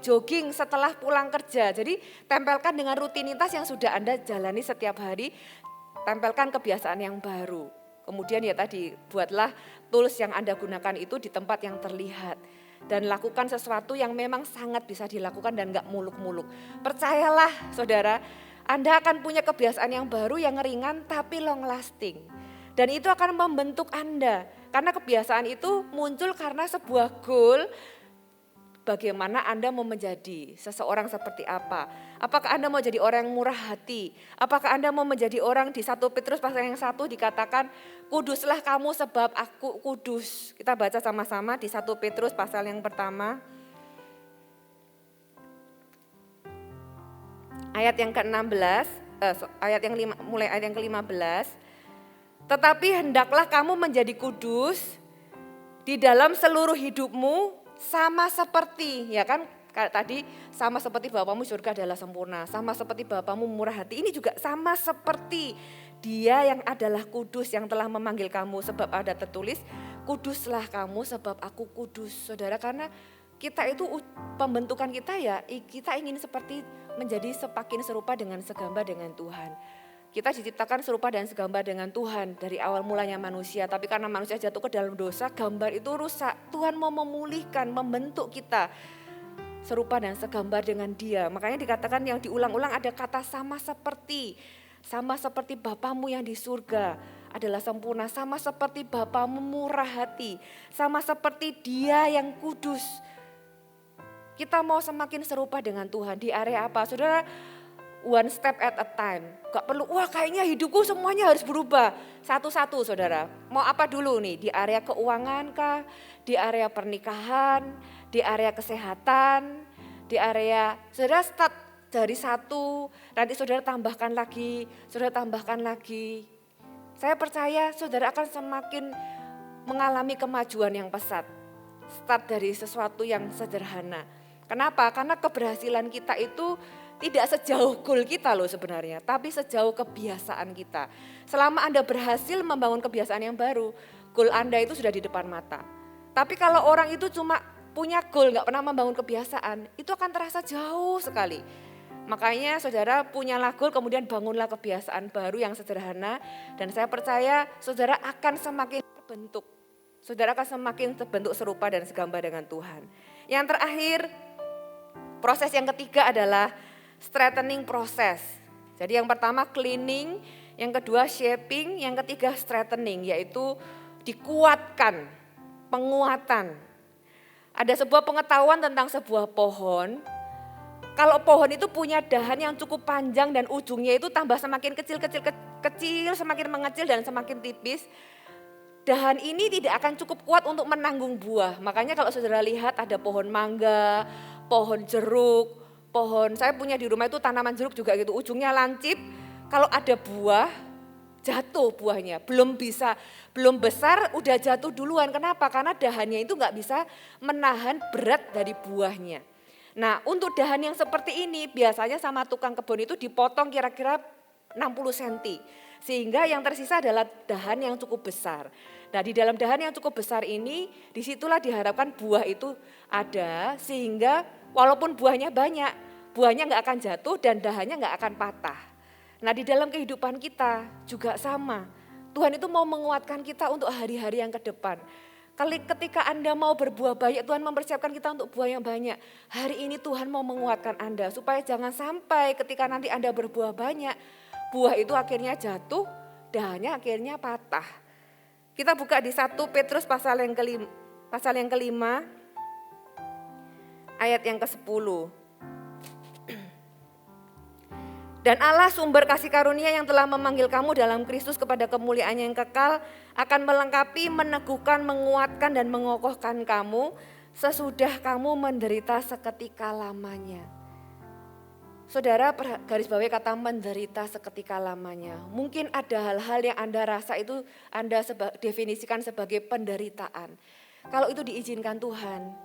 jogging setelah pulang kerja. Jadi tempelkan dengan rutinitas yang sudah Anda jalani setiap hari. Tempelkan kebiasaan yang baru. Kemudian ya tadi, buatlah tools yang Anda gunakan itu di tempat yang terlihat. Dan lakukan sesuatu yang memang sangat bisa dilakukan dan gak muluk-muluk. Percayalah saudara, Anda akan punya kebiasaan yang baru yang ringan tapi long lasting. Dan itu akan membentuk Anda. Karena kebiasaan itu muncul karena sebuah goal. Bagaimana Anda mau menjadi seseorang seperti apa? Apakah Anda mau jadi orang yang murah hati? Apakah Anda mau menjadi orang di 1 Petrus pasal yang 1 dikatakan, kuduslah kamu sebab aku kudus. Kita baca sama-sama di 1 Petrus pasal yang pertama. Ayat yang ke-16, mulai ayat yang ke-15. Tetapi hendaklah kamu menjadi kudus di dalam seluruh hidupmu, sama seperti, ya kan tadi sama seperti Bapamu surga adalah sempurna, sama seperti Bapamu murah hati, ini juga sama seperti Dia yang adalah kudus yang telah memanggil kamu, sebab ada tertulis, kuduslah kamu sebab aku kudus. Saudara, karena kita itu pembentukan kita ya, kita ingin menjadi semakin serupa dengan segambar dengan Tuhan. Kita diciptakan serupa dan segambar dengan Tuhan dari awal mulanya manusia. Tapi karena manusia jatuh ke dalam dosa, gambar itu rusak. Tuhan mau memulihkan, membentuk kita serupa dan segambar dengan Dia. Makanya dikatakan yang diulang-ulang ada kata sama seperti. Sama seperti Bapamu yang di surga adalah sempurna. Sama seperti Bapamu murah hati. Sama seperti Dia yang kudus. Kita mau semakin serupa dengan Tuhan di area apa? Saudara, one step at a time. Gak perlu, wah kayaknya hidupku semuanya harus berubah. Satu-satu saudara. Mau apa dulu nih? Di area keuangan kah? Di area pernikahan? Di area kesehatan? Di area, saudara start dari 1, nanti saudara tambahkan lagi, saudara tambahkan lagi. Saya percaya saudara akan semakin mengalami kemajuan yang pesat. Start dari sesuatu yang sederhana. Kenapa? Karena keberhasilan kita itu Tidak sejauh goal kita loh sebenarnya, tapi sejauh kebiasaan kita. Selama Anda berhasil membangun kebiasaan yang baru, goal Anda itu sudah di depan mata. Tapi kalau orang itu cuma punya goal, gak pernah membangun kebiasaan, itu akan terasa jauh sekali. Makanya saudara punyalah goal, kemudian bangunlah kebiasaan baru yang sederhana. Dan saya percaya saudara akan semakin terbentuk. Saudara akan semakin terbentuk serupa dan segambar dengan Tuhan. Yang terakhir, proses yang ketiga adalah strengthening proses. Jadi yang pertama cleaning, yang kedua shaping, yang ketiga strengthening, yaitu dikuatkan, penguatan. Ada sebuah pengetahuan tentang sebuah pohon. Kalau pohon itu punya dahan yang cukup panjang dan ujungnya itu tambah semakin kecil, semakin mengecil dan semakin tipis. Dahan ini tidak akan cukup kuat untuk menanggung buah. Makanya kalau saudara lihat ada pohon mangga, pohon jeruk, saya punya di rumah itu tanaman jeruk juga gitu. Ujungnya lancip, kalau ada buah jatuh buahnya. Belum besar udah jatuh duluan. Kenapa? Karena dahannya itu gak bisa menahan berat dari buahnya. Nah untuk dahan yang seperti ini biasanya sama tukang kebun itu dipotong kira-kira 60 cm. Sehingga yang tersisa adalah dahan yang cukup besar. Nah di dalam dahan yang cukup besar ini disitulah diharapkan buah itu ada. Sehingga walaupun buahnya banyak, buahnya gak akan jatuh dan dahannya gak akan patah. Nah di dalam kehidupan kita juga sama. Tuhan itu mau menguatkan kita untuk hari-hari yang ke depan. Ketika Anda mau berbuah banyak, Tuhan mempersiapkan kita untuk buah yang banyak. Hari ini Tuhan mau menguatkan Anda supaya jangan sampai ketika nanti Anda berbuah banyak, buah itu akhirnya jatuh, dahannya akhirnya patah. Kita buka di 1 Petrus pasal yang kelima, ayat yang ke-10. Dan Allah sumber kasih karunia yang telah memanggil kamu dalam Kristus kepada kemuliaan yang kekal akan melengkapi, meneguhkan, menguatkan dan mengokohkan kamu sesudah kamu menderita seketika lamanya. Saudara garis bawahi kata menderita seketika lamanya. Mungkin ada hal-hal yang Anda rasa itu Anda definisikan sebagai penderitaan. Kalau itu diizinkan Tuhan,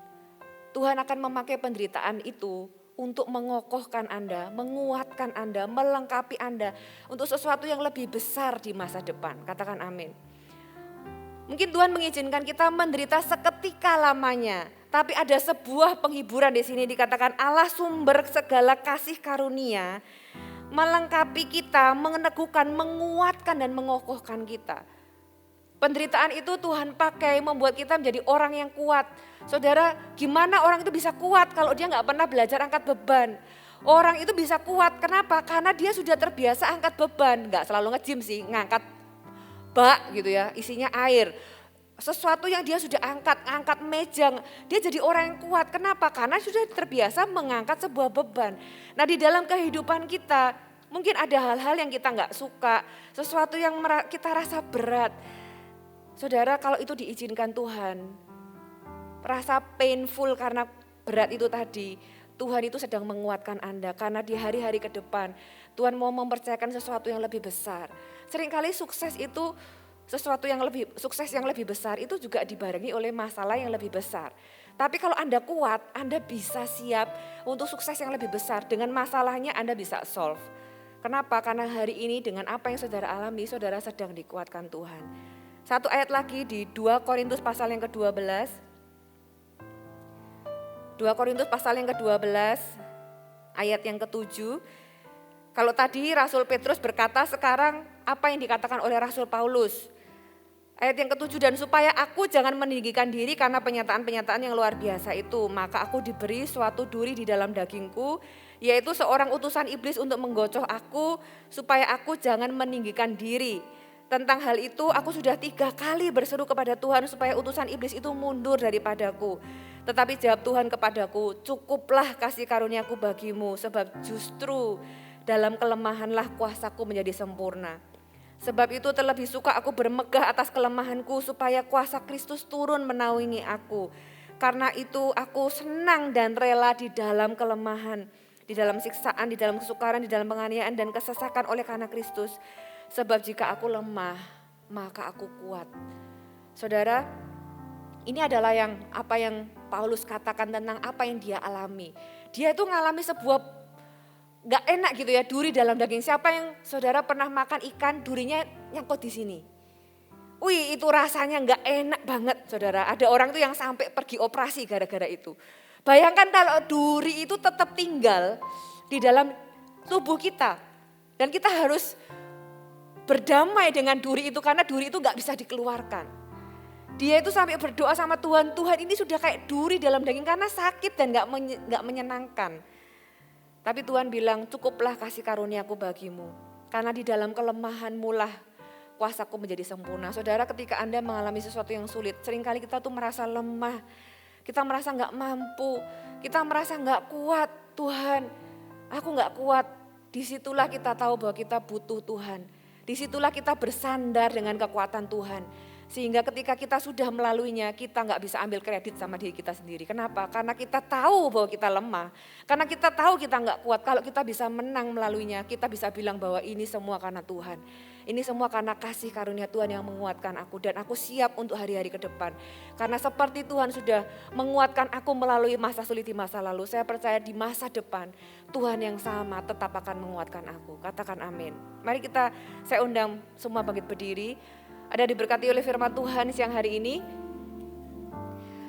Tuhan akan memakai penderitaan itu untuk mengokohkan Anda, menguatkan Anda, melengkapi Anda untuk sesuatu yang lebih besar di masa depan. Katakan amin. Mungkin Tuhan mengizinkan kita menderita seketika lamanya, tapi ada sebuah penghiburan di sini dikatakan Allah sumber segala kasih karunia, melengkapi kita, meneguhkan, menguatkan dan mengokohkan kita. Penderitaan itu Tuhan pakai membuat kita menjadi orang yang kuat. Saudara, gimana orang itu bisa kuat kalau dia gak pernah belajar angkat beban? Orang itu bisa kuat, kenapa? Karena dia sudah terbiasa angkat beban. Gak selalu nge-gym sih, ngangkat bak gitu ya, isinya air. Sesuatu yang dia sudah angkat meja, dia jadi orang yang kuat. Kenapa? Karena sudah terbiasa mengangkat sebuah beban. Nah di dalam kehidupan kita, mungkin ada hal-hal yang kita gak suka, sesuatu yang kita rasa berat. Saudara, kalau itu diizinkan Tuhan, rasa painful karena berat itu tadi, Tuhan itu sedang menguatkan Anda. Karena di hari-hari ke depan, Tuhan mau mempercayakan sesuatu yang lebih besar. Seringkali sukses yang lebih besar itu juga dibarengi oleh masalah yang lebih besar. Tapi kalau Anda kuat, Anda bisa siap untuk sukses yang lebih besar. Dengan masalahnya Anda bisa solve. Kenapa? Karena hari ini dengan apa yang saudara alami, saudara sedang dikuatkan Tuhan. Satu ayat lagi di 2 Korintus pasal yang ke-12. 2 Korintus pasal yang ke-12 ayat yang ke-7. Kalau tadi Rasul Petrus berkata, sekarang apa yang dikatakan oleh Rasul Paulus? Ayat yang ke-7, dan supaya aku jangan meninggikan diri karena penyataan-penyataan yang luar biasa itu, maka aku diberi suatu duri di dalam dagingku, yaitu seorang utusan iblis untuk menggocoh aku, supaya aku jangan meninggikan diri. Tentang hal itu aku sudah 3 kali berseru kepada Tuhan supaya utusan iblis itu mundur daripadaku. Tetapi jawab Tuhan kepadaku, cukuplah kasih karuniaku bagimu, sebab justru dalam kelemahanlah kuasaku menjadi sempurna. Sebab itu terlebih suka aku bermegah atas kelemahanku supaya kuasa Kristus turun menaungi aku. Karena itu aku senang dan rela di dalam kelemahan, di dalam siksaan, di dalam kesukaran, di dalam penganiayaan dan kesesakan oleh karena Kristus. Sebab jika aku lemah, maka aku kuat. Saudara, ini adalah apa yang Paulus katakan tentang apa yang dia alami. Dia itu mengalami sebuah nggak enak gitu ya, duri dalam daging. Siapa yang saudara pernah makan ikan, durinya nyangkut di sini? Wih, itu rasanya nggak enak banget saudara. Ada orang tuh yang sampai pergi operasi gara-gara itu. Bayangkan kalau duri itu tetap tinggal di dalam tubuh kita. Dan kita harus berdamai dengan duri itu karena duri itu nggak bisa dikeluarkan. Dia itu sampai berdoa sama Tuhan, Tuhan ini sudah kayak duri dalam daging karena sakit dan nggak menyenangkan. Tapi Tuhan bilang, cukuplah kasih karuniaku bagimu. Karena di dalam kelemahanmu lah kuasaku menjadi sempurna. Saudara, ketika Anda mengalami sesuatu yang sulit, seringkali kita tuh merasa lemah. Kita merasa nggak mampu, kita merasa nggak kuat. Tuhan, aku nggak kuat. Disitulah kita tahu bahwa kita butuh Tuhan. Disitulah kita bersandar dengan kekuatan Tuhan. Sehingga ketika kita sudah melaluinya, kita nggak bisa ambil kredit sama diri kita sendiri. Kenapa? Karena kita tahu bahwa kita lemah. Karena kita tahu kita nggak kuat. Kalau kita bisa menang melaluinya, kita bisa bilang bahwa ini semua karena Tuhan. Ini semua karena kasih karunia Tuhan yang menguatkan aku. Dan aku siap untuk hari-hari ke depan. Karena seperti Tuhan sudah menguatkan aku melalui masa sulit di masa lalu. Saya percaya di masa depan, Tuhan yang sama tetap akan menguatkan aku. Katakan amin. Mari saya undang semua bangkit berdiri. Ada diberkati oleh firman Tuhan siang hari ini.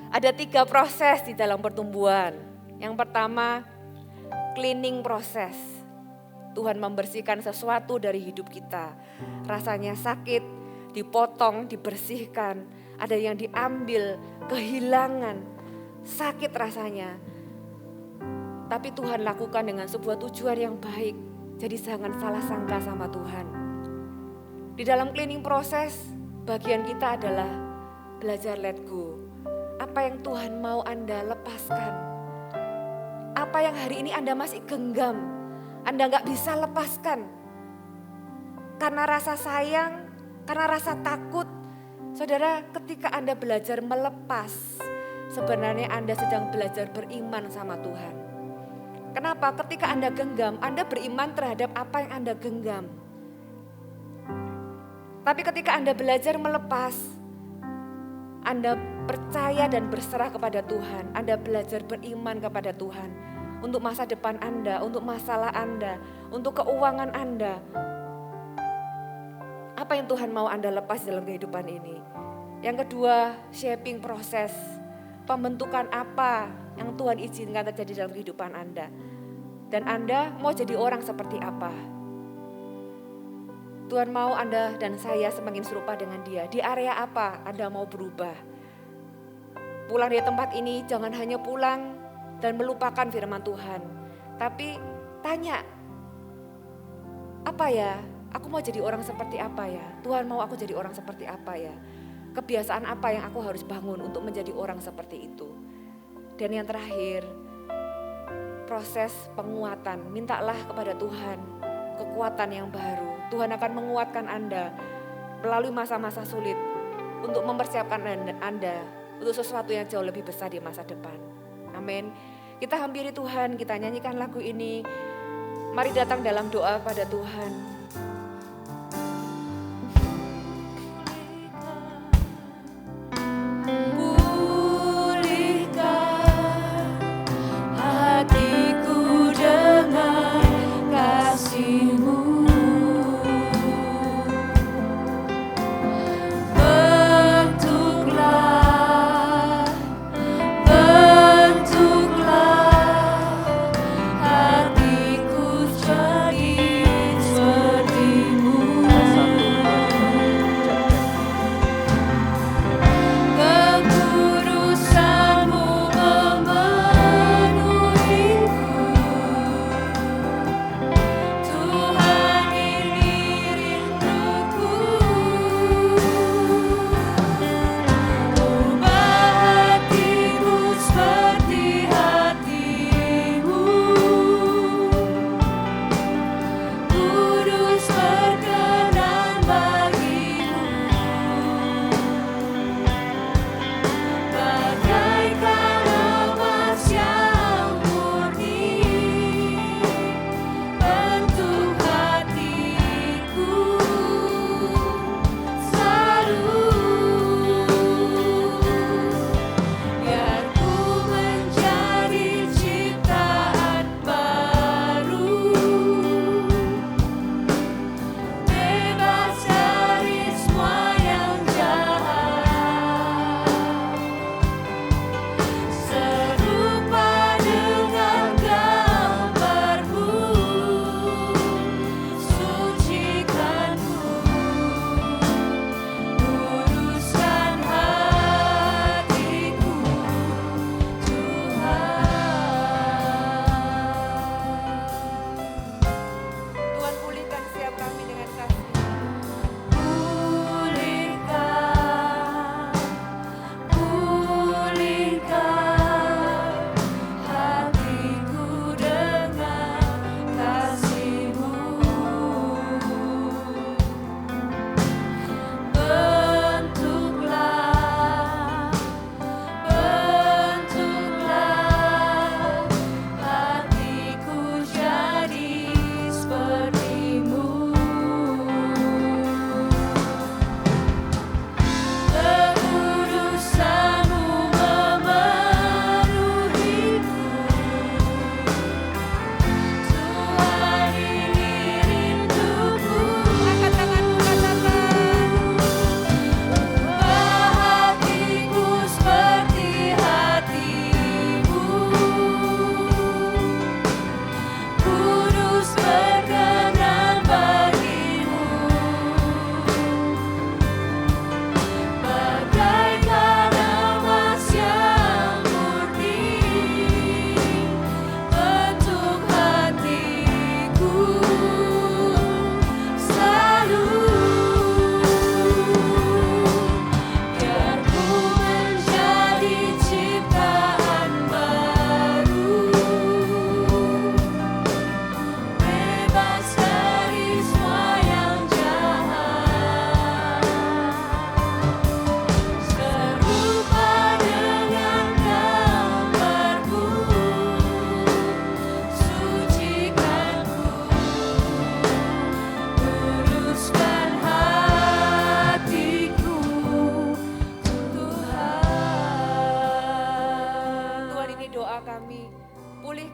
Ada 3 proses di dalam pertumbuhan. Yang pertama, cleaning proses. Tuhan membersihkan sesuatu dari hidup kita. Rasanya sakit, dipotong, dibersihkan. Ada yang diambil, kehilangan, sakit rasanya. Tapi Tuhan lakukan dengan sebuah tujuan yang baik. Jadi jangan salah sangka sama Tuhan. Di dalam cleaning proses, bagian kita adalah belajar let go. Apa yang Tuhan mau Anda lepaskan? Apa yang hari ini Anda masih genggam? Anda gak bisa lepaskan. Karena rasa sayang, karena rasa takut. Saudara, ketika Anda belajar melepas, sebenarnya Anda sedang belajar beriman sama Tuhan. Kenapa? Ketika Anda genggam, Anda beriman terhadap apa yang Anda genggam. Tapi ketika Anda belajar melepas, Anda percaya dan berserah kepada Tuhan. Anda belajar beriman kepada Tuhan. Untuk masa depan Anda, untuk masalah Anda, untuk keuangan Anda. Apa yang Tuhan mau Anda lepas dalam kehidupan ini? Yang kedua, shaping proses. Pembentukan apa yang Tuhan izinkan terjadi dalam kehidupan Anda. Dan Anda mau jadi orang seperti apa? Tuhan mau Anda dan saya semakin serupa dengan Dia. Di area apa Anda mau berubah? Pulang dari tempat ini jangan hanya pulang dan melupakan firman Tuhan. Tapi tanya, apa ya? Aku mau jadi orang seperti apa ya? Tuhan mau aku jadi orang seperti apa ya? Kebiasaan apa yang aku harus bangun untuk menjadi orang seperti itu? Dan yang terakhir, proses penguatan. Mintalah kepada Tuhan kekuatan yang baru. Tuhan akan menguatkan Anda melalui masa-masa sulit untuk mempersiapkan Anda untuk sesuatu yang jauh lebih besar di masa depan. Amin. Kita hampiri Tuhan, kita nyanyikan lagu ini. Mari datang dalam doa pada Tuhan. Hatiku jadi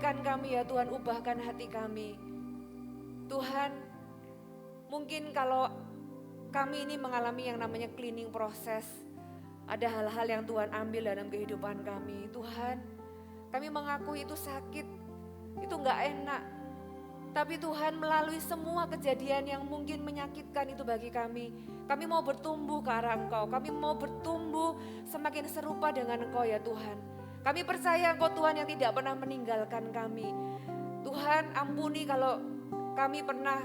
pulihkan kami ya Tuhan, ubahkan hati kami. Tuhan, mungkin kalau kami ini mengalami yang namanya cleaning proses, ada hal-hal yang Tuhan ambil dalam kehidupan kami. Tuhan, kami mengakui itu sakit, itu gak enak. Tapi Tuhan, melalui semua kejadian yang mungkin menyakitkan itu bagi kami mau bertumbuh ke arah Engkau, kami mau bertumbuh semakin serupa dengan Engkau ya Tuhan. Kami percaya Engkau Tuhan yang tidak pernah meninggalkan kami. Tuhan, ampuni kalau kami pernah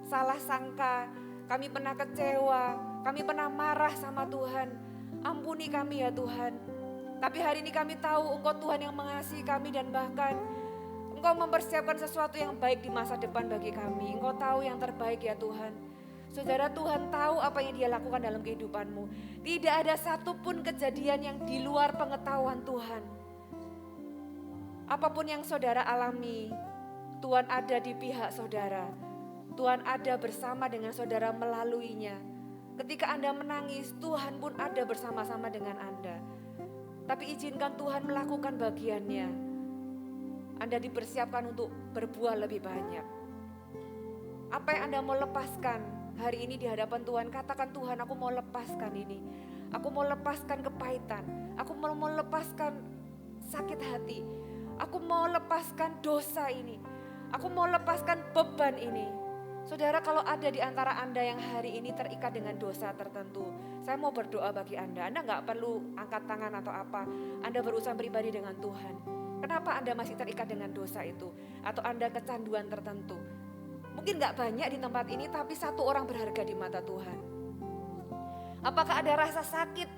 salah sangka, kami pernah kecewa, kami pernah marah sama Tuhan. Ampuni kami ya Tuhan. Tapi hari ini kami tahu Engkau Tuhan yang mengasihi kami dan bahkan Engkau mempersiapkan sesuatu yang baik di masa depan bagi kami. Engkau tahu yang terbaik ya Tuhan. Saudara, Tuhan tahu apa yang Dia lakukan dalam kehidupanmu. Tidak ada satupun kejadian yang di luar pengetahuan Tuhan. Apapun yang saudara alami, Tuhan ada di pihak saudara. Tuhan ada bersama dengan saudara melaluinya. Ketika Anda menangis, Tuhan pun ada bersama-sama dengan Anda. Tapi izinkan Tuhan melakukan bagiannya. Anda dipersiapkan untuk berbuah lebih banyak. Apa yang Anda mau lepaskan hari ini di hadapan Tuhan, katakan Tuhan, aku mau lepaskan ini. Aku mau lepaskan kepahitan. Aku mau lepaskan sakit hati. Aku mau lepaskan dosa ini. Aku mau lepaskan beban ini. Saudara, kalau ada di antara Anda yang hari ini terikat dengan dosa tertentu, saya mau berdoa bagi Anda. Anda gak perlu angkat tangan atau apa. Anda berurusan pribadi dengan Tuhan. Kenapa Anda masih terikat dengan dosa itu? Atau Anda kecanduan tertentu? Mungkin gak banyak di tempat ini, tapi satu orang berharga di mata Tuhan. Apakah ada rasa sakit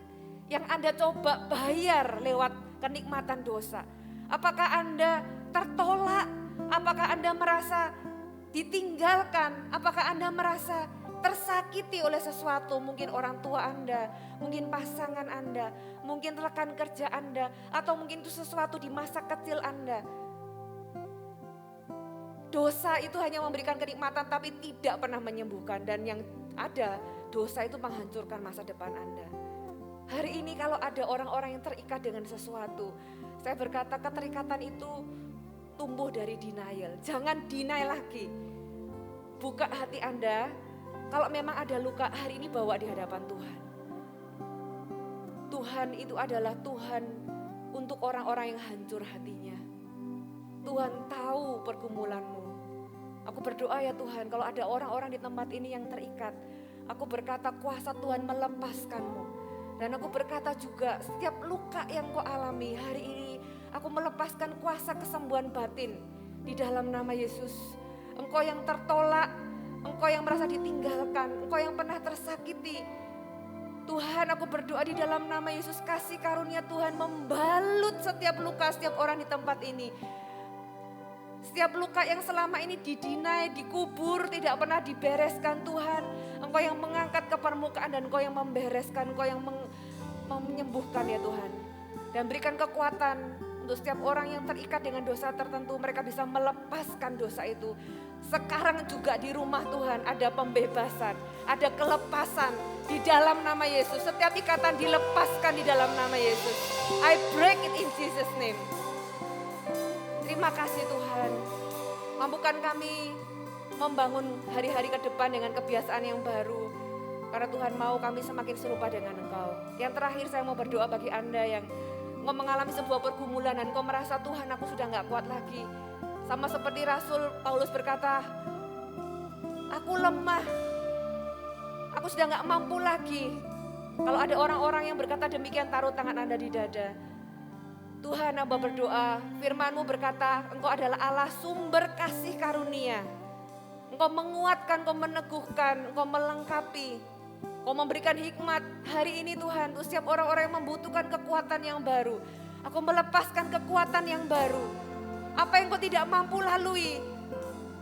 yang Anda coba bayar lewat kenikmatan dosa? Apakah Anda tertolak? Apakah Anda merasa ditinggalkan? Apakah Anda merasa tersakiti oleh sesuatu? Mungkin orang tua Anda, mungkin pasangan Anda, mungkin rekan kerja Anda, atau mungkin itu sesuatu di masa kecil Anda. Dosa itu hanya memberikan kenikmatan tapi tidak pernah menyembuhkan, dan yang ada, dosa itu menghancurkan masa depan Anda. Hari ini kalau ada orang-orang yang terikat dengan sesuatu, saya berkata keterikatan itu tumbuh dari denial. Jangan deny lagi. Buka hati Anda. Kalau memang ada luka, hari ini bawa di hadapan Tuhan. Tuhan itu adalah Tuhan untuk orang-orang yang hancur hatinya. Tuhan tahu pergumulanmu. Aku berdoa ya Tuhan, kalau ada orang-orang di tempat ini yang terikat, aku berkata kuasa Tuhan melepaskanmu. Dan aku berkata juga setiap luka yang kau alami hari ini, aku melepaskan kuasa kesembuhan batin di dalam nama Yesus. Engkau yang tertolak, engkau yang merasa ditinggalkan, engkau yang pernah tersakiti. Tuhan, aku berdoa di dalam nama Yesus, kasih karunia Tuhan membalut setiap luka setiap orang di tempat ini. Setiap luka yang selama ini didinai, dikubur, tidak pernah dibereskan Tuhan. Engkau yang mengangkat ke permukaan dan Engkau yang membereskan, Engkau yang menyembuhkan ya Tuhan. Dan berikan kekuatan untuk setiap orang yang terikat dengan dosa tertentu, mereka bisa melepaskan dosa itu. Sekarang juga di rumah Tuhan ada pembebasan, ada kelepasan di dalam nama Yesus. Setiap ikatan dilepaskan di dalam nama Yesus. I break it in Jesus name. Terima kasih Tuhan. Mampukan kami membangun hari-hari ke depan dengan kebiasaan yang baru. Karena Tuhan mau kami semakin serupa dengan Engkau. Yang terakhir saya mau berdoa bagi Anda yang engkau mengalami sebuah pergumulan dan engkau merasa Tuhan aku sudah gak kuat lagi. Sama seperti Rasul Paulus berkata, aku lemah, aku sudah gak mampu lagi. Kalau ada orang-orang yang berkata demikian, taruh tangan Anda di dada. Tuhan, hamba berdoa, firman-Mu berkata Engkau adalah Allah sumber kasih karunia. Engkau menguatkan, Engkau meneguhkan, Engkau melengkapi. Engkau memberikan hikmat hari ini Tuhan untuk setiap orang-orang yang membutuhkan kekuatan yang baru. Aku melepaskan kekuatan yang baru. Apa yang Engkau tidak mampu lalui,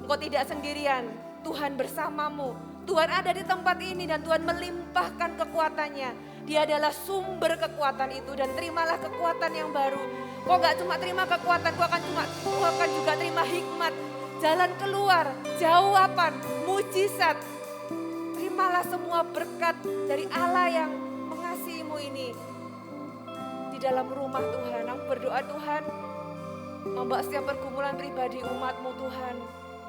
Engkau tidak sendirian. Tuhan bersamamu. Tuhan ada di tempat ini dan Tuhan melimpahkan kekuatannya. Dia adalah sumber kekuatan itu dan terimalah kekuatan yang baru. Kau gak cuma terima kekuatan, kau akan juga terima hikmat. Jalan keluar, jawaban, mujizat. Terimalah semua berkat dari Allah yang mengasihimu ini. Di dalam rumah Tuhan, aku berdoa Tuhan, membawa setiap pergumulan pribadi umat-Mu Tuhan.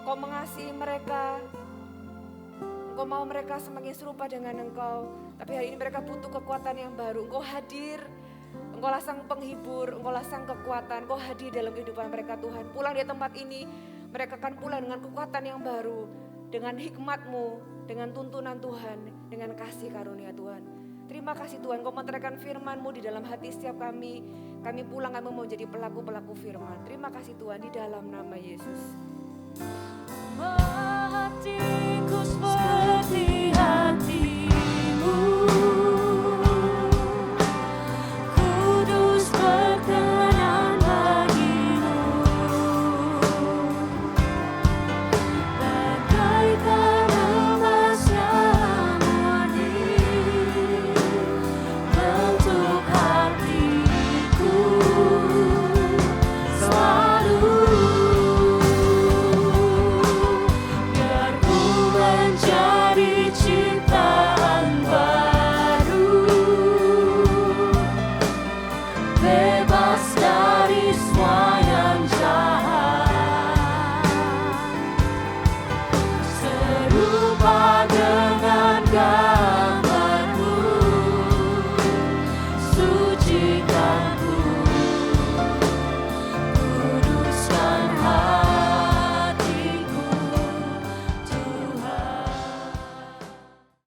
Engkau mengasihi mereka, Engkau mau mereka semakin serupa dengan Engkau. Tapi hari ini mereka butuh kekuatan yang baru. Engkau hadir, Engkaulah sang penghibur, Engkaulah sang kekuatan. Engkau hadir dalam kehidupan mereka Tuhan. Pulang di tempat ini, mereka akan pulang dengan kekuatan yang baru, dengan hikmat-Mu, dengan tuntunan Tuhan, dengan kasih karunia Tuhan. Terima kasih Tuhan, Kau menerangkan firman-Mu di dalam hati setiap kami. Kami pulang, kami mau jadi pelaku-pelaku firman. Terima kasih Tuhan, di dalam nama Yesus. Hatiku seperti